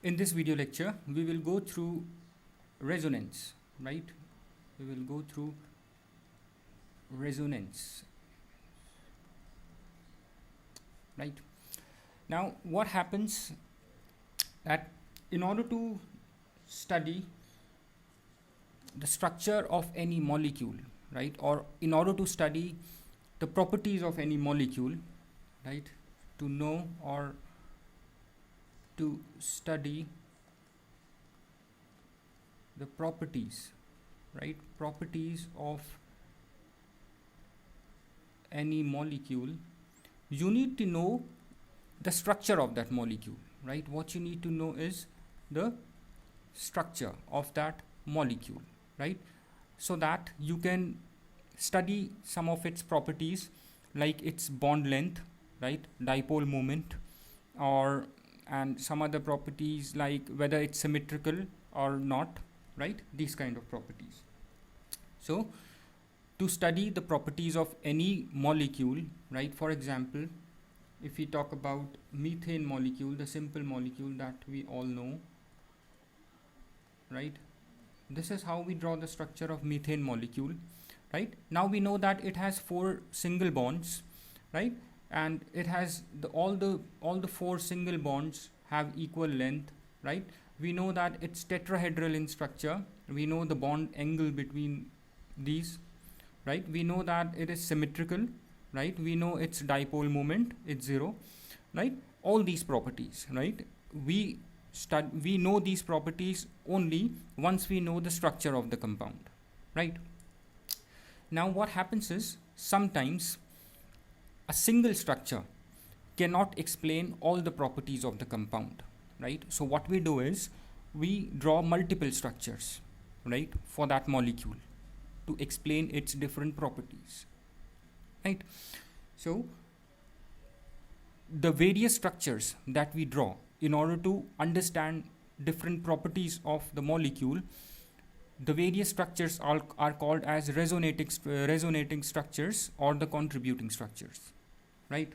In this video lecture, we will go through resonance, right? We will go through resonance, right? Now, what happens that in order to study the structure of any molecule, right, or in order to study the properties of any molecule, right, to know or to study the properties, right, properties of any molecule, you need to know the structure of that molecule, right? What you need to know is the structure of that molecule, right? So that you can study some of its properties like its bond length, right, dipole moment, or and some other properties like whether it's symmetrical or not, right? These kind of properties. So to study the properties of any molecule, right, for example, if we talk about methane molecule, the simple molecule that we all know, right, this is how we draw the structure of methane molecule, right? Now we know that it has 4 single bonds, right, and it has all the 4 single bonds have equal length, right? We know that it's tetrahedral in structure. We know the bond angle between these, right? We know that it is symmetrical, right? We know its dipole moment, it's 0, right? All these properties, right? We know these properties only once we know the structure of the compound, right? Now what happens is sometimes a single structure cannot explain all the properties of the compound, right? So what we do is we draw multiple structures, right, for that molecule to explain its different properties, right? So the various structures that we draw in order to understand different properties of the molecule, the various structures are called as resonating structures or the contributing structures, right?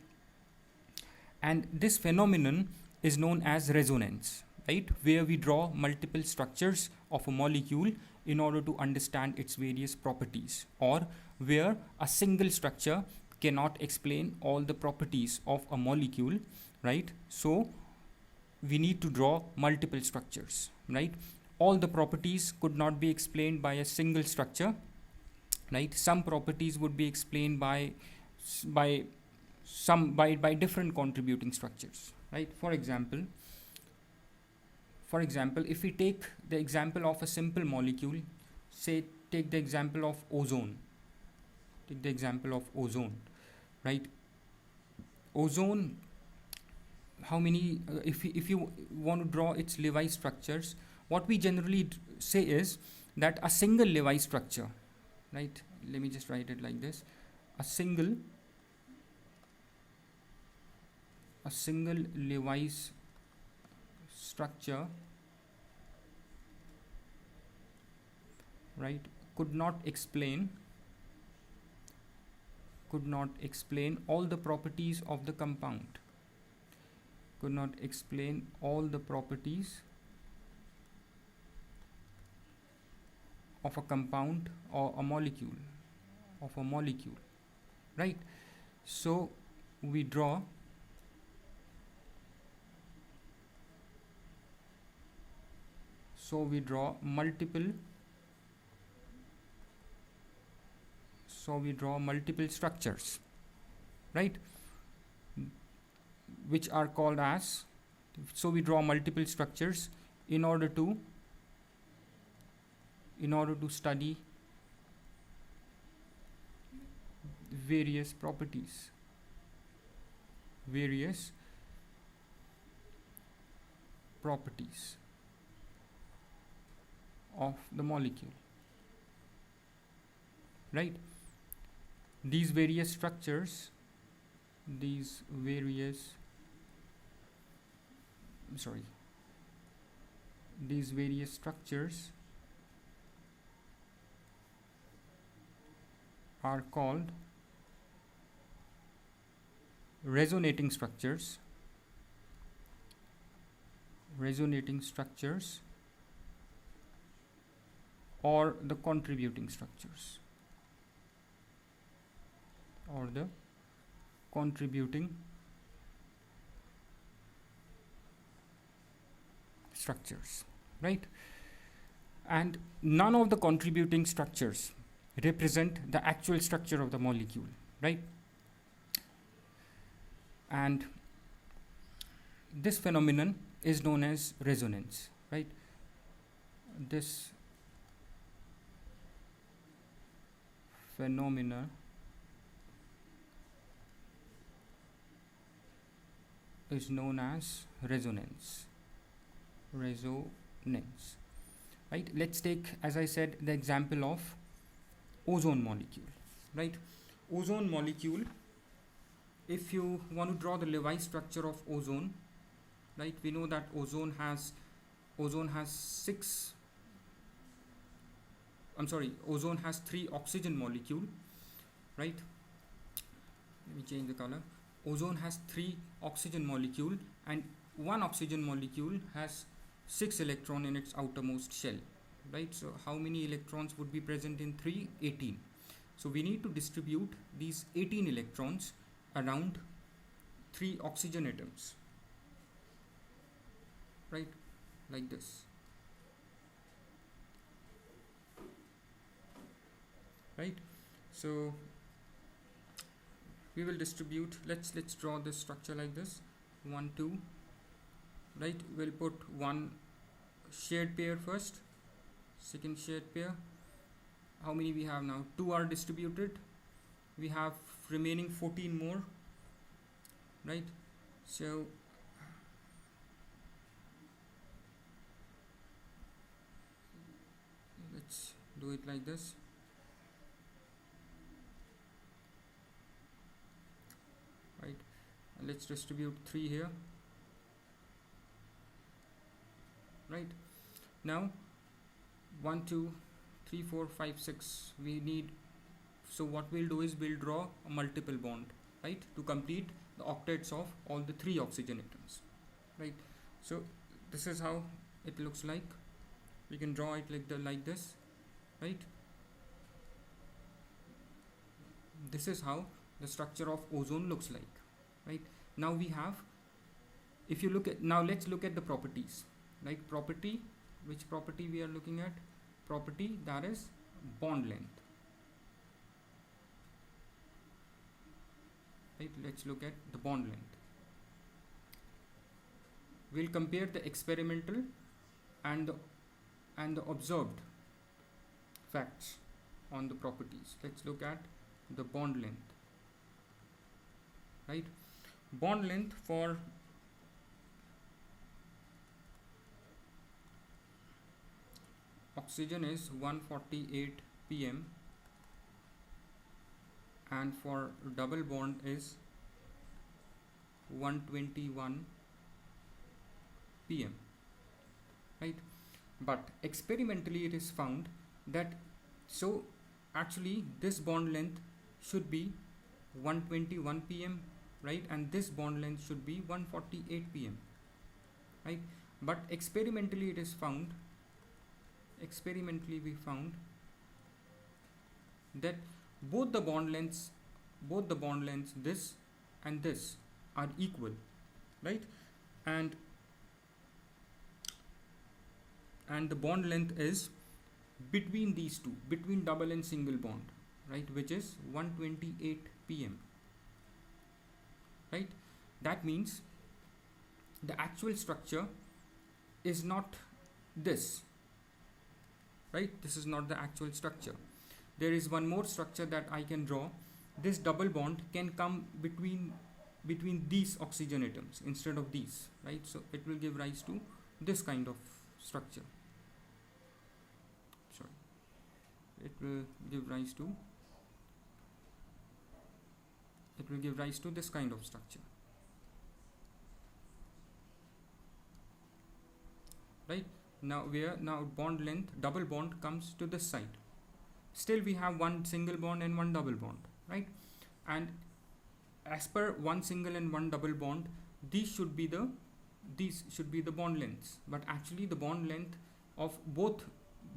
And this phenomenon is known as resonance, right, where we draw multiple structures of a molecule in order to understand its various properties, or where a single structure cannot explain all the properties of a molecule, right? So we need to draw multiple structures, right? All the properties could not be explained by a single structure, right? Some properties would be explained by different contributing structures, right? For example, if we take the example of a simple molecule, say take the example of ozone, right? Ozone, how many if you want to draw its Levy structures, what we generally say is that a single Levy structure, right, let me just write it like this, a single Levy structure, right, could not explain all the properties of the compound, could not explain all the properties of a compound or a molecule, right? So we draw multiple structures, right, which are called as, so we draw multiple structures in order to study various properties of the molecule, right? These various structures are called resonating structures, resonating structures or the contributing structures, or the contributing structures, right? And none of the contributing structures represent the actual structure of the molecule, right? And this phenomenon is known as resonance, right? This phenomena is known as resonance. Right? Let's take, as I said, the example of ozone molecule, right? Ozone molecule, if you want to draw the Lewis structure of ozone, right, we know that ozone has three oxygen molecule, right? Let me change the color. Ozone has 3 oxygen molecule, and one oxygen molecule has 6 electron in its outermost shell, right? So how many electrons would be present in 3? 18. So we need to distribute these 18 electrons around 3 oxygen atoms, right, like this, right? So we will distribute, let's draw this structure like this, 1 2, right? We'll put one shared pair first, second shared pair. How many we have now? 2 are distributed. We have remaining 14 more, right? So let's do it like this. Right, and let's distribute 3 here. Right, now 1 2 3 4 5 6 we need. So what we'll do is we'll draw a multiple bond, right, to complete the octets of all the 3 oxygen atoms, right? So this is how it looks like. We can draw it like this, right? This is how the structure of ozone looks like, right? Now we have, if you look at, now let's look at the properties, right? Property, which property we are looking at? Property that is bond length, right? Let's look at the bond length. We'll compare the experimental and the observed facts on the properties. Let's look at the bond length, right? Bond length for oxygen is 148 pm, and for double bond is 121 pm, right? But experimentally it is found that, so actually this bond length should be 121 pm, right, and this bond length should be 148 pm, right? But experimentally we found that both the bond lengths, this and this, are equal, right? And the bond length is between these two, between double and single bond, right, which is 128 pm, right? That means the actual structure is not this, right? This is not the actual structure. There is one more structure that I can draw. This double bond can come between these oxygen atoms instead of these, right? So it will give rise to this kind of structure. Sorry, it will give rise to this kind of structure, right? Now bond length, double bond, comes to this side. Still we have one single bond and one double bond, right? And as per one single and one double bond, these should be the these should be the bond lengths, but actually the bond length of both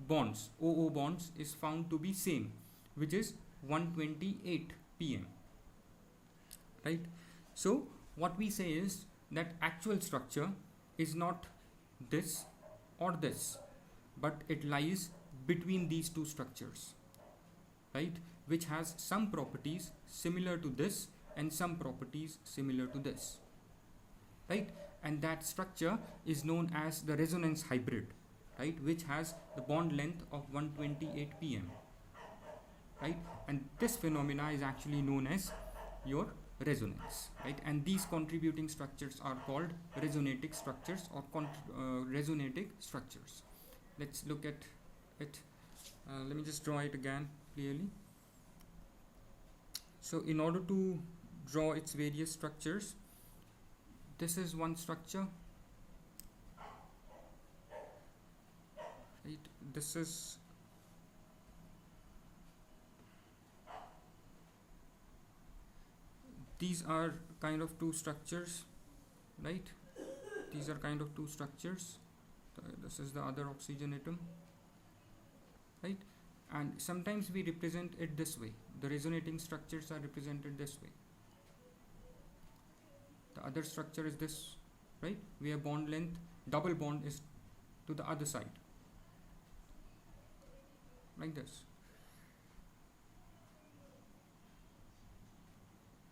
bonds, OO bonds, is found to be same, which is 128 pm, right? So what we say is that actual structure is not this or this, but it lies between these two structures, right, which has some properties similar to this and some properties similar to this, right? And that structure is known as the resonance hybrid, right, which has the bond length of 128 pm, right? And this phenomena is actually known as your resonance, right? And these contributing structures are called resonating structures or resonating structures. Let's look at it. Let me just draw it again clearly. So in order to draw its various structures, this is one structure, right? This is these are kind of two structures, right? These are kind of two structures. This is the other oxygen atom, right? And sometimes we represent it this way. The resonating structures are represented this way. The other structure is this, right? Where bond length, double bond, is to the other side, like this,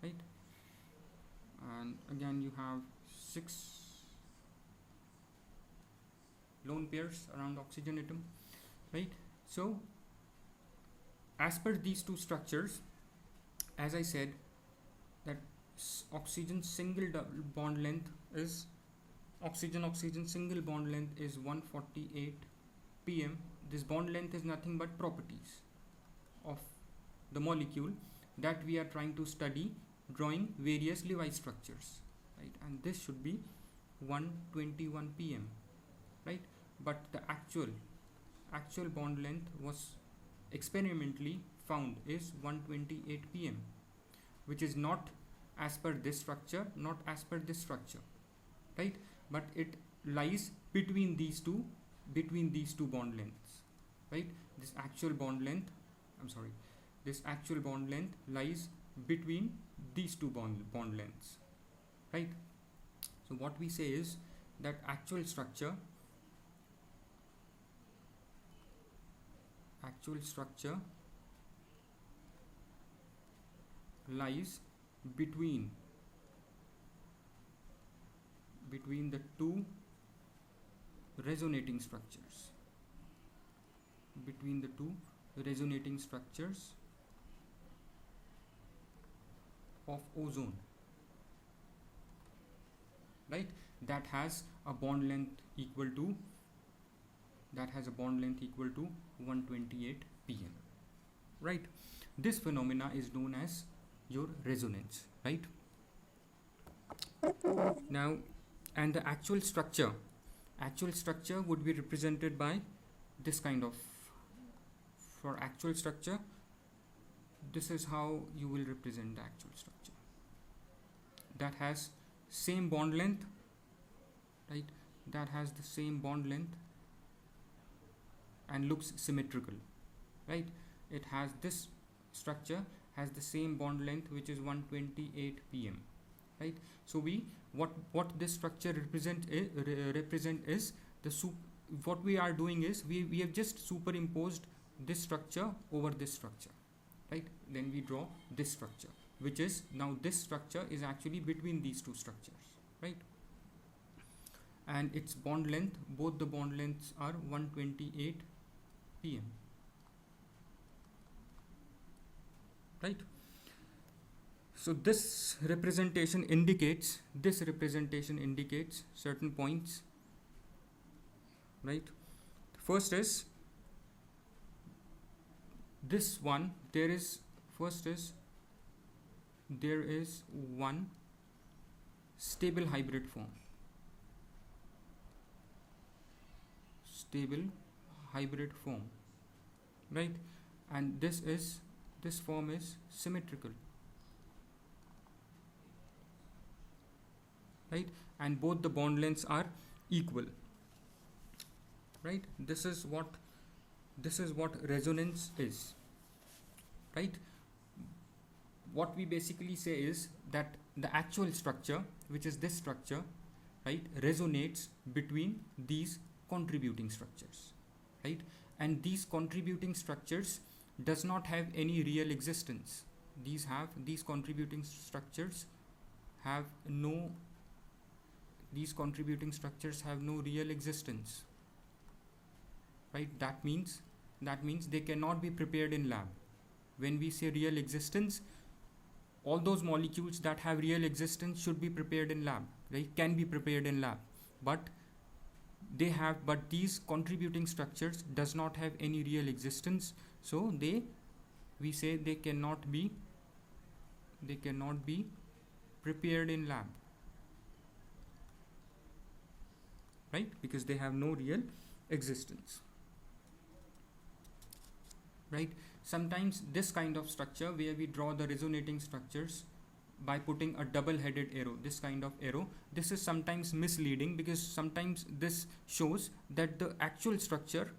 right? And again you have 6 lone pairs around the oxygen atom, right? So as per these two structures, as I said, that oxygen single bond length is oxygen single bond length is 148 pm. This bond length is nothing but properties of the molecule that we are trying to study, drawing various Lewis structures, right? And this should be 121 pm, right? But the actual bond length was experimentally found is 128 pm, which is not as per this structure, not as per this structure, right? But it lies between these two bond lengths, right? This actual bond length lies between these two bond lengths, right? So what we say is that actual structure lies between the two resonating structures, of ozone, right? That has a bond length equal to 128 pm, right? This phenomena is known as your resonance, right? Now, and the actual structure would be represented by this kind of, for actual structure, this is how you will represent the actual structure. That has same bond length, right? That has the same bond length and looks symmetrical, right? It has this structure has the same bond length, which is 128 pm, right? So what this structure represent is what we are doing is we have just superimposed this structure over this structure, right? Then we draw this structure, which is now this structure is actually between these two structures, right? And its bond length, both the bond lengths are 128 pm, right? So this representation indicates certain points, right? First is this one. There is one stable hybrid form. Right? And this form is symmetrical. right? And both the bond lengths are equal, right? This is what resonance is, right? What we basically say is that the actual structure, which is this structure, right, resonates between these contributing structures, right? And these contributing structures does not have any real existence. These contributing structures have no real existence, right? That means they cannot be prepared in lab. When we say real existence, all those molecules that have real existence should be prepared in lab, right? Can be prepared in lab, but these contributing structures does not have any real existence, so we say they cannot be prepared in lab, right? Because they have no real existence, right? Sometimes this kind of structure where we draw the resonating structures by putting a double-headed arrow, this kind of arrow, this is sometimes misleading, because sometimes this shows that the actual structure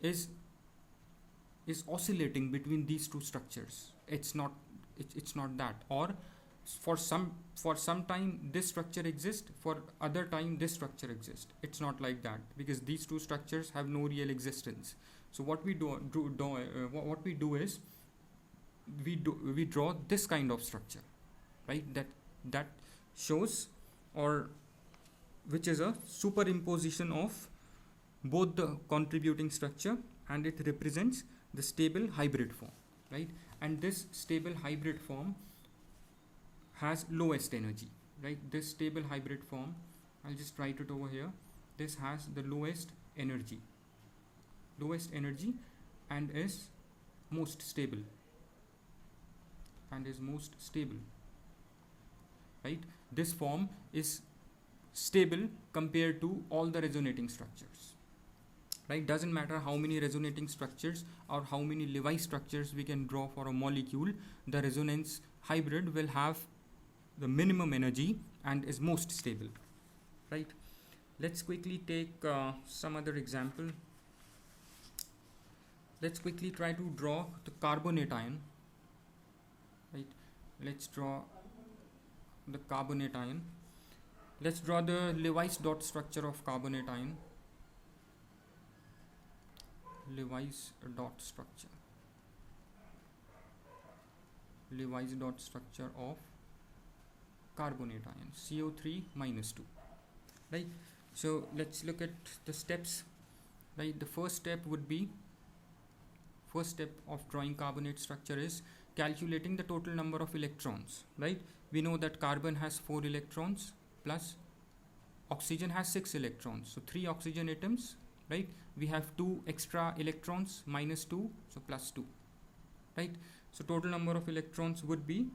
is oscillating between these two structures. It's not that. Or for some time this structure exists, for other time this structure exists. It's not like that, because these two structures have no real existence. So what we do is we draw this kind of structure, right? That shows, or which is a superimposition of both the contributing structure, and it represents the stable hybrid form, right? And this stable hybrid form has lowest energy, right? This stable hybrid form, I'll just write it over here. This has the lowest energy and is most stable, right? This form is stable compared to all the resonating structures, right? Doesn't matter how many resonating structures or how many Levi structures we can draw for a molecule, the resonance hybrid will have the minimum energy and is most stable, right? Let's quickly take some other example. Let's quickly try to draw the carbonate ion, right? Let's draw the carbonate ion. Let's draw the Levi's dot structure of carbonate ion. Levi's dot structure of carbonate ion, CO3 minus 2, right? So let's look at the steps, right? The first step of drawing carbonate structure is calculating the total number of electrons, right? We know that carbon has 4 electrons plus oxygen has 6 electrons, so 3 oxygen atoms, right? We have 2 extra electrons, minus 2, so plus 2, right? So total number of electrons would be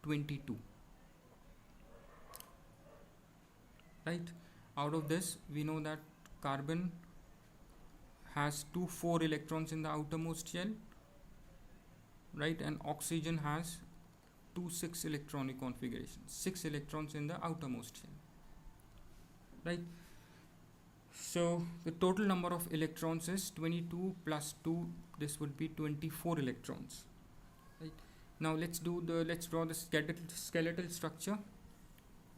22, right? Out of this, we know that carbon has 2 4 electrons in the outermost shell, right? And oxygen has 2 6 electronic configurations, 6 electrons in the outermost shell, right? So the total number of electrons is 22 plus 2, this would be 24 electrons, right? Now let's draw the skeletal structure.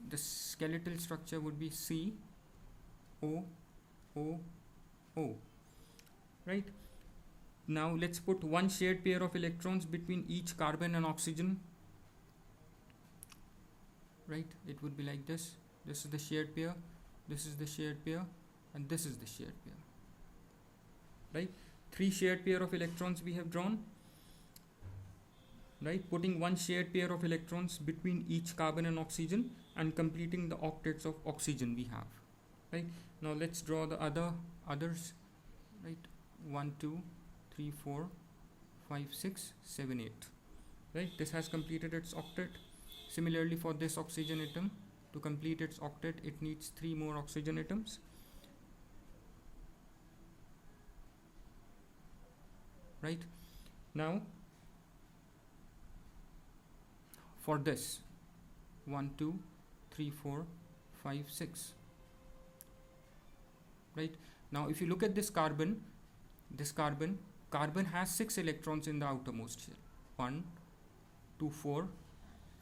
The skeletal structure would be C O O O, right? Now let's put one shared pair of electrons between each carbon and oxygen, right? It would be like this. This is the shared pair, this is the shared pair, and this is the shared pair, right? 3 shared pair of electrons we have drawn, right? Putting one shared pair of electrons between each carbon and oxygen and completing the octets of oxygen we have, right? Now let's draw the others, right? 1 2 3 4 5 6 7 8, right? This has completed its octet. Similarly, for this oxygen atom, to complete its octet, it needs 3 more oxygen atoms, right? Now for this 1 2 3 4 5 6. Right, now if you look at this carbon, carbon has 6 electrons in the outermost shell. 1 2 4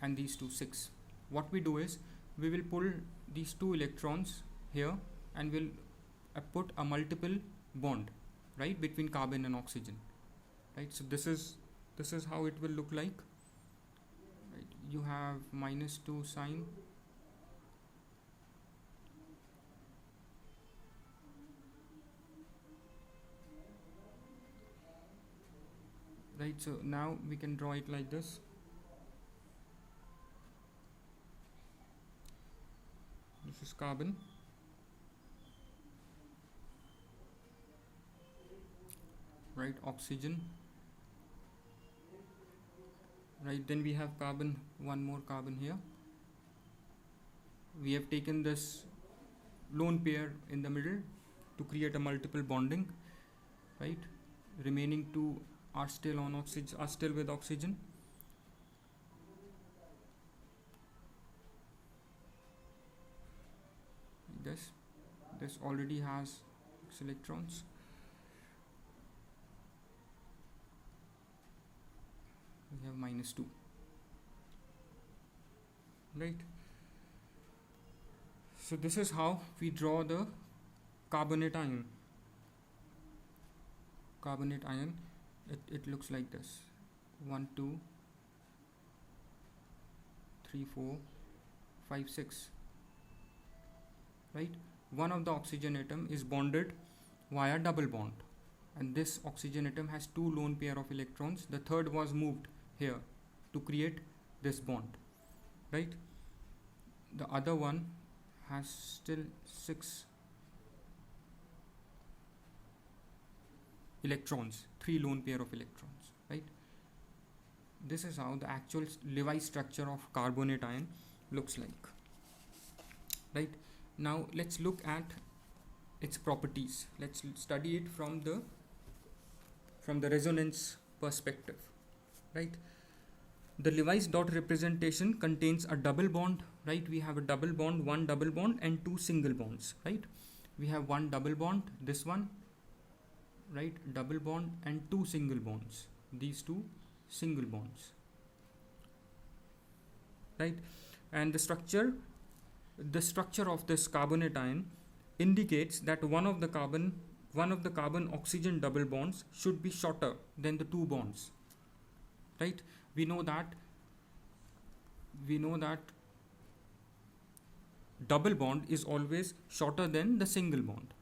and these two 6. What we do is we will pull these 2 electrons here and we'll put a multiple bond, right, between carbon and oxygen. Right, so this is how it will look like. Right, you have -2 sign. Right, so now we can draw it like this. This is carbon. Right, oxygen. Right, then we have carbon, one more carbon here. We have taken this lone pair in the middle to create a multiple bonding. Right, remaining two are still on oxygen, are still with oxygen. This already has 6 electrons. We have -2. Right, so this is how we draw the carbonate ion. It looks like this: 1 2 3 4 5 6. Right, one of the oxygen atom is bonded via double bond, and this oxygen atom has 2 lone pair of electrons. The third was moved here to create this bond. Right, the other one has still 6 electrons, 3 lone pair of electrons. Right, this is how the actual Lewis structure of carbonate ion looks like. Right, now let's look at its properties. Let's study it from the resonance perspective. Right, the Lewis dot representation contains a double bond. Right, we have a double bond, one double bond and 2 single bonds. Right, we have one double bond, this one. Right, double bond and 2 single bonds, these 2 single bonds. Right, and the structure of this carbonate ion indicates that one of the carbon oxygen double bonds should be shorter than the 2 bonds. Right, we know that double bond is always shorter than the single bond.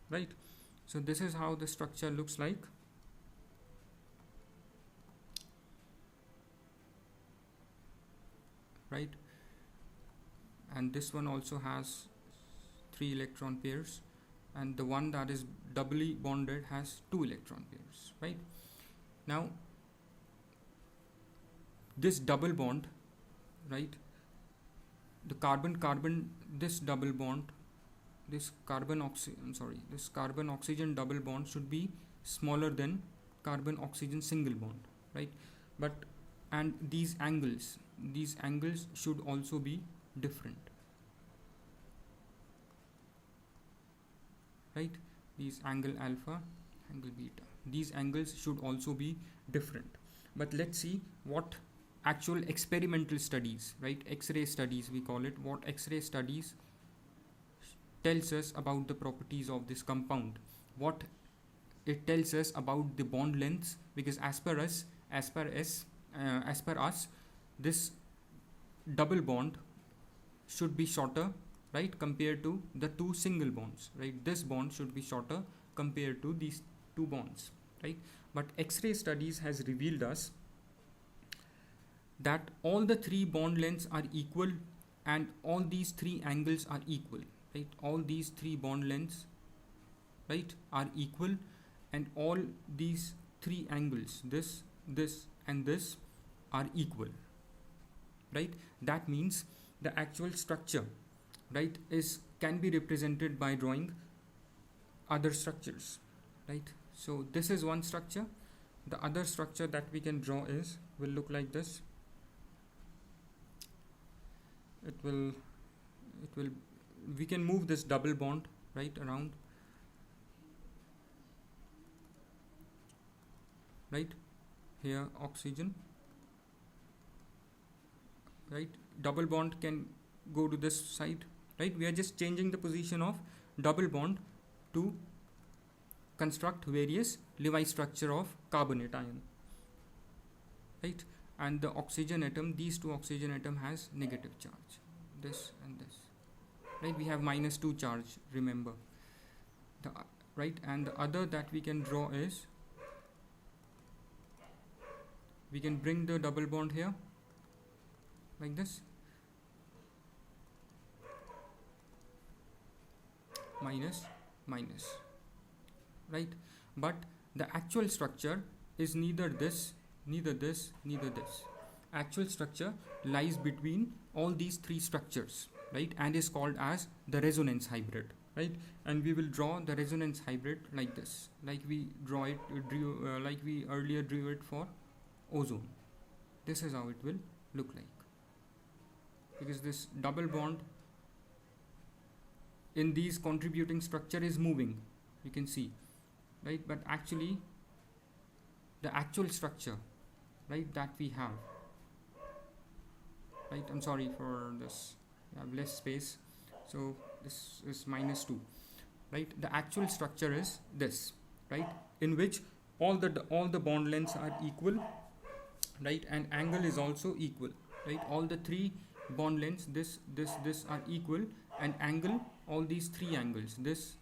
Right, so this is how the structure looks like. Right, and this one also has 3 electron pairs, and the one that is doubly bonded has 2 electron pairs. Right, now this double bond, right, the carbon this double bond, this carbon oxygen double bond should be smaller than carbon oxygen single bond. Right, and these angles should also be different. Right, these angle alpha, angle beta, these angles should also be different. But let's see what actual experimental studies, right, X-ray studies we call it, what X-ray studies tells us about the properties of this compound, what it tells us about the bond lengths, because as per us this double bond should be shorter, right, compared to the 2 single bonds. Right, this bond should be shorter compared to these 2 bonds. Right, but X-ray studies has revealed us that all the 3 bond lengths are equal and all these 3 angles are equal. Right, all these 3 bond lengths, right, are equal, and all these 3 angles, this and this, are equal. Right, that means the actual structure, right, can be represented by drawing other structures. Right, so this is one structure. The other structure that we can draw will look like this. It will it will, we can move this double bond right around, right here, oxygen, right, double bond can go to this side, right. We are just changing the position of double bond to construct various Lewis structure of carbonate ion, right. And the oxygen atom, these two oxygen atom has negative charge, this and this, right. We have -2 charge, remember, the right. And the other that we can draw is, we can bring the double bond here like this, minus minus, right. But the actual structure is neither this, neither this, neither this. Actual structure lies between all these three structures, right, and is called as the resonance hybrid, right. And we will draw the resonance hybrid like this, like we like we earlier drew it for ozone. This is how it will look like, because this double bond in these contributing structure is moving, you can see, right. But actually the actual structure, right, that we have, right, I'm sorry for this, I have less space, so this is -2, right. The actual structure is this, right, in which all the bond lengths are equal, right, and angle is also equal, right. All the three bond lengths, this are equal, and angle, all these three angles, this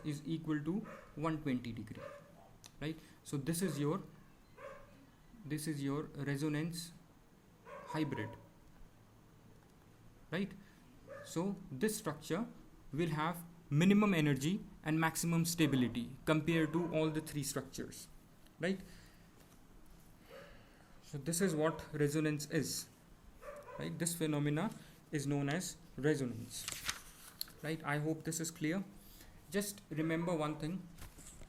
is equal to 120 degree, right. So this is your resonance hybrid, right. So this structure will have minimum energy and maximum stability compared to all the three structures, right. So this is what resonance is, right. This phenomena is known as resonance, right. I hope this is clear. Just remember one thing,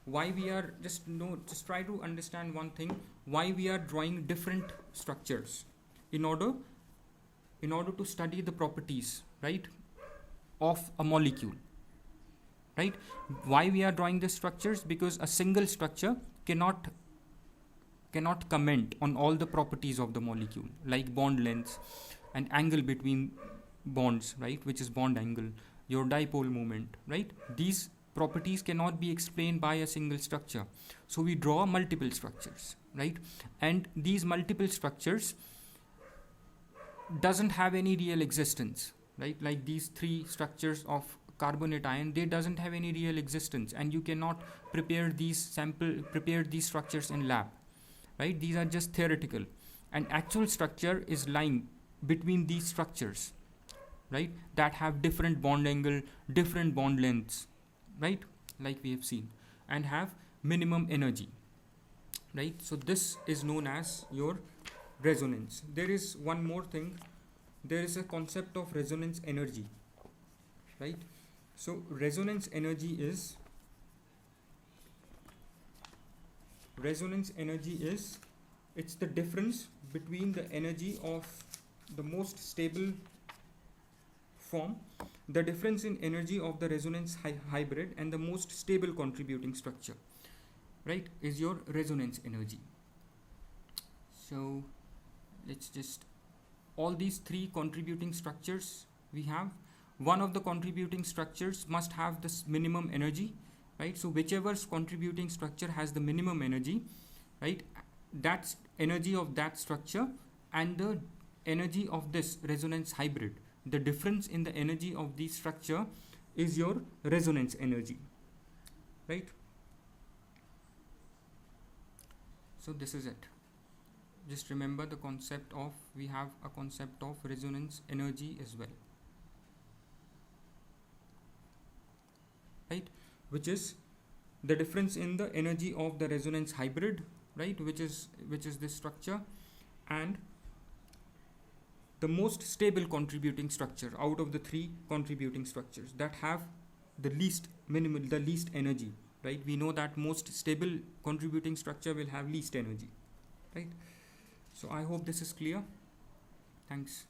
why we are just try to understand one thing, why we are drawing different structures in order to study the properties, right, of a molecule, right. Why we are drawing these structures? Because a single structure cannot comment on all the properties of the molecule, like bond lengths and angle between bonds, right, which is bond angle, your dipole moment, right. These properties cannot be explained by a single structure, so we draw multiple structures, right. And these multiple structures doesn't have any real existence, right. Like these three structures of carbonate ion, they doesn't have any real existence, and you cannot prepare these structures in lab, right. These are just theoretical, and actual structure is lying between these structures, right, that have different bond angle, different bond lengths, right, like we have seen, and have minimum energy, right. So this is known as your resonance. There is one more thing, there is a concept of resonance energy, right. So resonance energy is it's the difference between the energy of the most stable form, the difference in energy of the resonance hybrid and the most stable contributing structure, right, is your resonance energy. So let's just, all these three contributing structures we have, one of the contributing structures must have this minimum energy, right. So whichever contributing structure has the minimum energy, right, that's energy of that structure, and the energy of this resonance hybrid, the difference in the energy of the structure is your resonance energy, right. So this is it. Just remember the concept of, we have a concept of resonance energy as well, right, which is the difference in the energy of the resonance hybrid, right, which is this structure, and the most stable contributing structure out of the three contributing structures that have the least energy, right. We know that most stable contributing structure will have least energy, right. So I hope this is clear. Thanks.